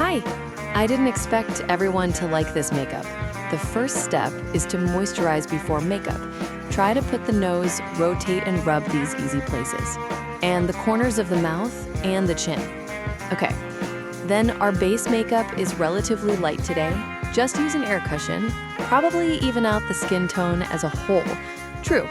Hi! I didn't expect everyone to like this makeup. The first step is to moisturize before makeup. Try to put the nose, rotate and rub these easy places. And the corners of the mouth and the chin. Okay, then our base makeup is relatively light today. Just use an air cushion, probably even out the skin tone as a whole. True.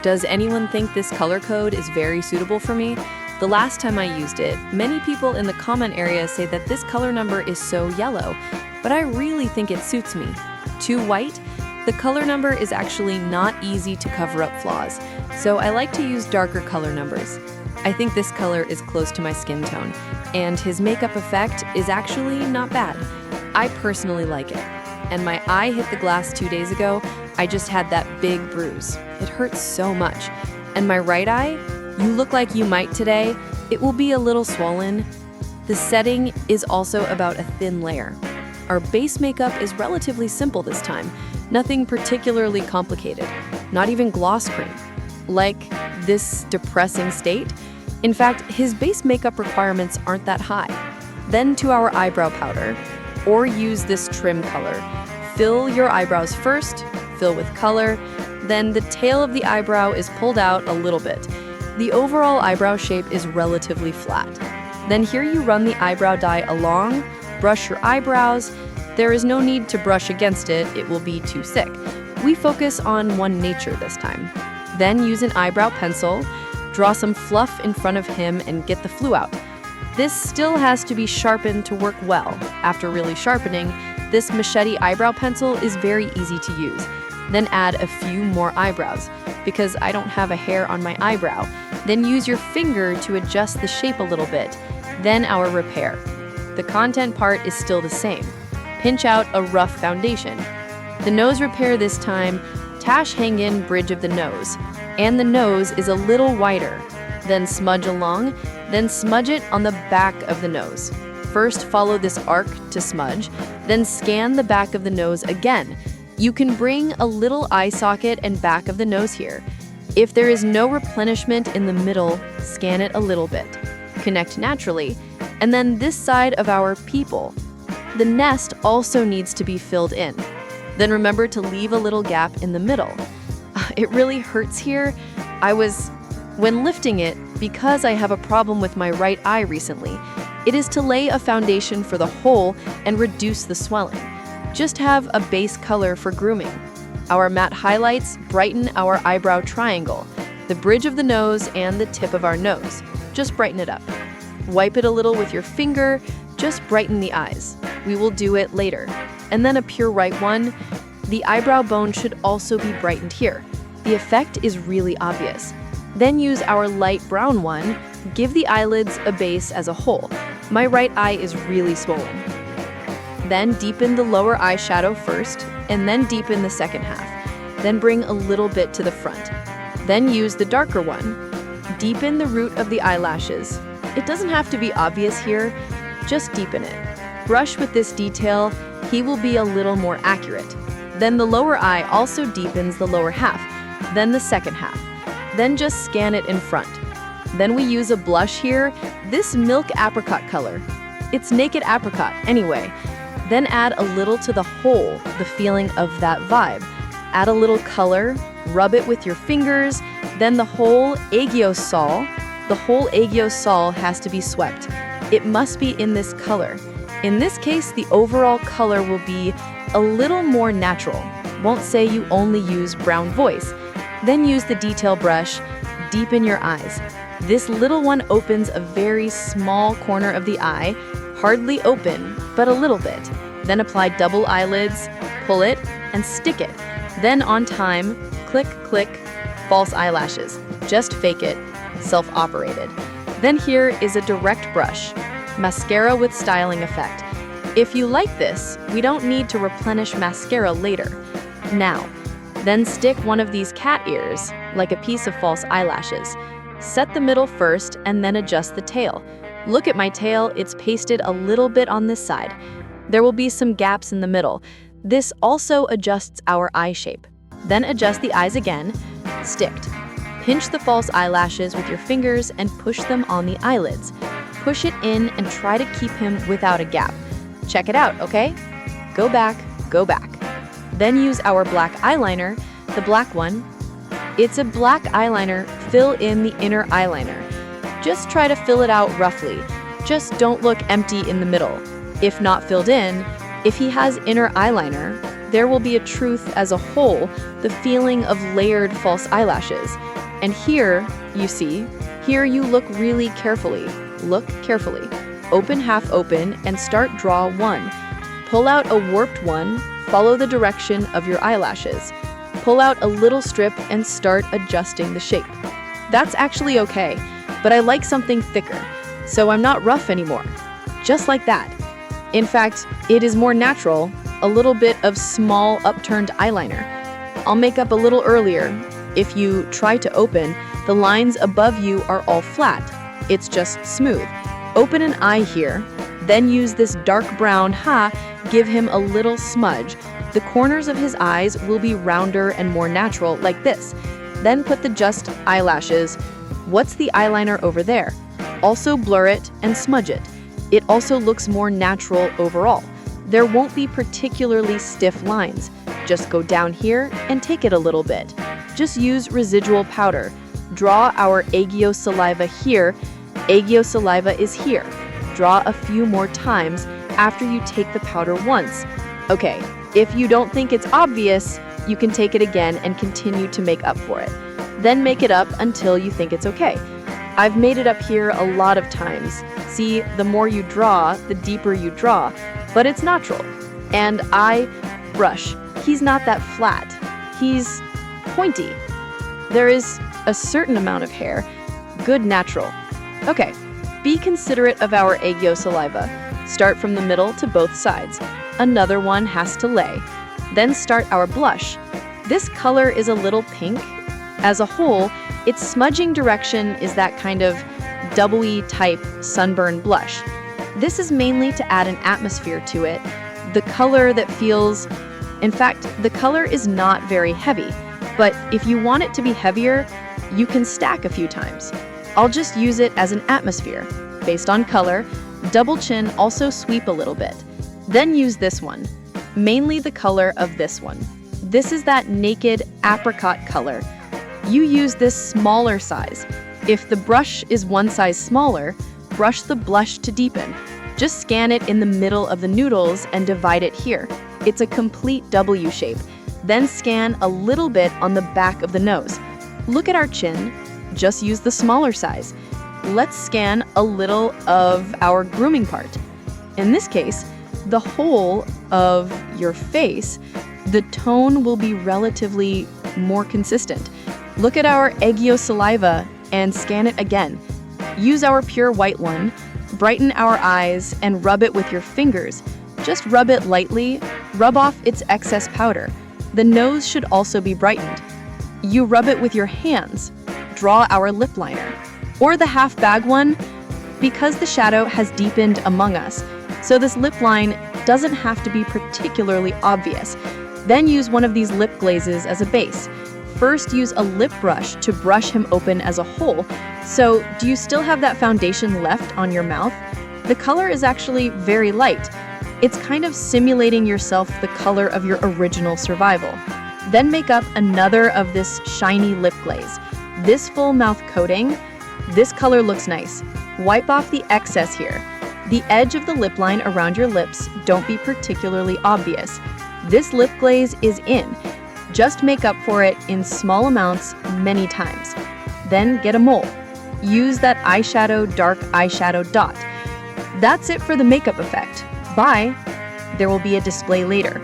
Does anyone think this color code is very suitable for me? The last time I used it, many people in the comment area say that this color number is so yellow, but I really think it suits me. Too white? The color number is actually not easy to cover up flaws, so I like to use darker color numbers. I think this color is close to my skin tone, and his makeup effect is actually not bad. I personally like it. And my eye hit the glass 2 days ago. I just had that big bruise. It hurts so much. And my right eye? You look like you might today. It will be a little swollen. The setting is also about a thin layer. Our base makeup is relatively simple this time. Nothing particularly complicated. Not even gloss cream. Like this depressing state. In fact, his base makeup requirements aren't that high. Then to our eyebrow powder. Or use this trim color. Fill your eyebrows first, fill with color, then the tail of the eyebrow is pulled out a little bit. The overall eyebrow shape is relatively flat. Then here you run the eyebrow dye along, brush your eyebrows. There is no need to brush against it, it will be too thick. We focus on one nature this time. Then use an eyebrow pencil, draw some fluff in front of him and get the flu out. This still has to be sharpened to work well. After really sharpening, this machete eyebrow pencil is very easy to use. Then add a few more eyebrows. Because I don't have a hair on my eyebrow, then use your finger to adjust the shape a little bit. Then our repair. The content part is still the same. Pinch out a rough foundation. The nose repair this time, Tash hang in bridge of the nose. And the nose is a little wider. Then smudge along, then smudge it on the back of the nose. First follow this arc to smudge, then scan the back of the nose again. You can bring a little eye socket and back of the nose here. If there is no replenishment in the middle, scan it a little bit. Connect naturally. And then this side of our people. The nest also needs to be filled in. Then remember to leave a little gap in the middle. It really hurts here. When lifting it, because I have a problem with my right eye recently, it is to lay a foundation for the whole and reduce the swelling. Just have a base color for grooming. Our matte highlights brighten our eyebrow triangle, the bridge of the nose and the tip of our nose. Just brighten it up. Wipe it a little with your finger, just brighten the eyes. We will do it later. And then a pure white one. The eyebrow bone should also be brightened here. The effect is really obvious. Then use our light brown one. Give the eyelids a base as a whole. My right eye is really swollen. Then deepen the lower eyeshadow first, and then deepen the second half. Then bring a little bit to the front. Then use the darker one. Deepen the root of the eyelashes. It doesn't have to be obvious here, just deepen it. Brush with this detail, he will be a little more accurate. Then the lower eye also deepens the lower half, then the second half. Then just scan it in front. Then we use a blush here, this milk apricot color. It's naked apricot anyway. Then add a little to the whole, the feeling of that vibe. Add a little color, rub it with your fingers, then the whole Aegyo-sal. The whole Aegyo-sal has to be swept. It must be in this color. In this case, the overall color will be a little more natural. Won't say you only use brown voice. Then use the detail brush, deepen your eyes. This little one opens a very small corner of the eye, hardly open, but a little bit. Then apply double eyelids, pull it, and stick it. Then on time, click, click, false eyelashes. Just fake it, self-operated. Then here is a direct brush, mascara with styling effect. If you like this, we don't need to replenish mascara later. Now, then stick one of these cat ears, like a piece of false eyelashes. Set the middle first and then adjust the tail. Look at my tail, it's pasted a little bit on this side. There will be some gaps in the middle. This also adjusts our eye shape. Then adjust the eyes again, sticked. Pinch the false eyelashes with your fingers and push them on the eyelids. Push it in and try to keep him without a gap. Check it out, okay? Go back, go back. Then use our black eyeliner, the black one. It's a black eyeliner, fill in the inner eyeliner. Just try to fill it out roughly. Just don't look empty in the middle. If not filled in, if he has inner eyeliner, there will be a truth as a whole, the feeling of layered false eyelashes. And here, you see, here you look really carefully. Look carefully. Open half open and start draw one. Pull out a warped one, follow the direction of your eyelashes. Pull out a little strip and start adjusting the shape. That's actually okay, but I like something thicker, so I'm not rough anymore. Just like that. In fact, it is more natural, a little bit of small upturned eyeliner. I'll make up a little earlier. If you try to open, the lines above you are all flat. It's just smooth. Open an eye here, then use this dark brown, give him a little smudge. The corners of his eyes will be rounder and more natural like this. Then put the just eyelashes. What's the eyeliner over there? Also blur it and smudge it. It also looks more natural overall. There won't be particularly stiff lines. Just go down here and take it a little bit. Just use residual powder. Draw our Aegyo saliva here. Aegyo saliva is here. Draw a few more times after you take the powder once. Okay, if you don't think it's obvious, you can take it again and continue to make up for it. Then make it up until you think it's okay. I've made it up here a lot of times. See, the more you draw, the deeper you draw, but it's natural. And I brush. He's not that flat. He's pointy. There is a certain amount of hair. Good natural. Okay, be considerate of our Aegyo saliva. Start from the middle to both sides. Another one has to lay. Then start our blush. This color is a little pink. As a whole, its smudging direction is that kind of doughy type sunburn blush. This is mainly to add an atmosphere to it. The color that feels, in fact, the color is not very heavy, but if you want it to be heavier, you can stack a few times. I'll just use it as an atmosphere. Based on color, double chin also sweep a little bit. Then use this one, mainly the color of this one. This is that naked apricot color. You use this smaller size. If the brush is one size smaller, brush the blush to deepen. Just scan it in the middle of the noodles and divide it here. It's a complete W shape. Then scan a little bit on the back of the nose. Look at our chin. Just use the smaller size. Let's scan a little of our grooming part. In this case, the whole of your face, the tone will be relatively more consistent. Look at our Aegyo saliva and scan it again. Use our pure white one, brighten our eyes, and rub it with your fingers. Just rub it lightly, rub off its excess powder. The nose should also be brightened. You rub it with your hands. Draw our lip liner. Or the half bag one, because the shadow has deepened among us, so this lip line doesn't have to be particularly obvious. Then use one of these lip glazes as a base. First, use a lip brush to brush him open as a whole. So, do you still have that foundation left on your mouth? The color is actually very light. It's kind of simulating yourself the color of your original survival. Then make up another of this shiny lip glaze. This full mouth coating, this color looks nice. Wipe off the excess here. The edge of the lip line around your lips don't be particularly obvious. This lip glaze is in. Just make up for it in small amounts many times. Then get a mole. Use that eyeshadow dark eyeshadow dot. That's it for the makeup effect. Bye! There will be a display later.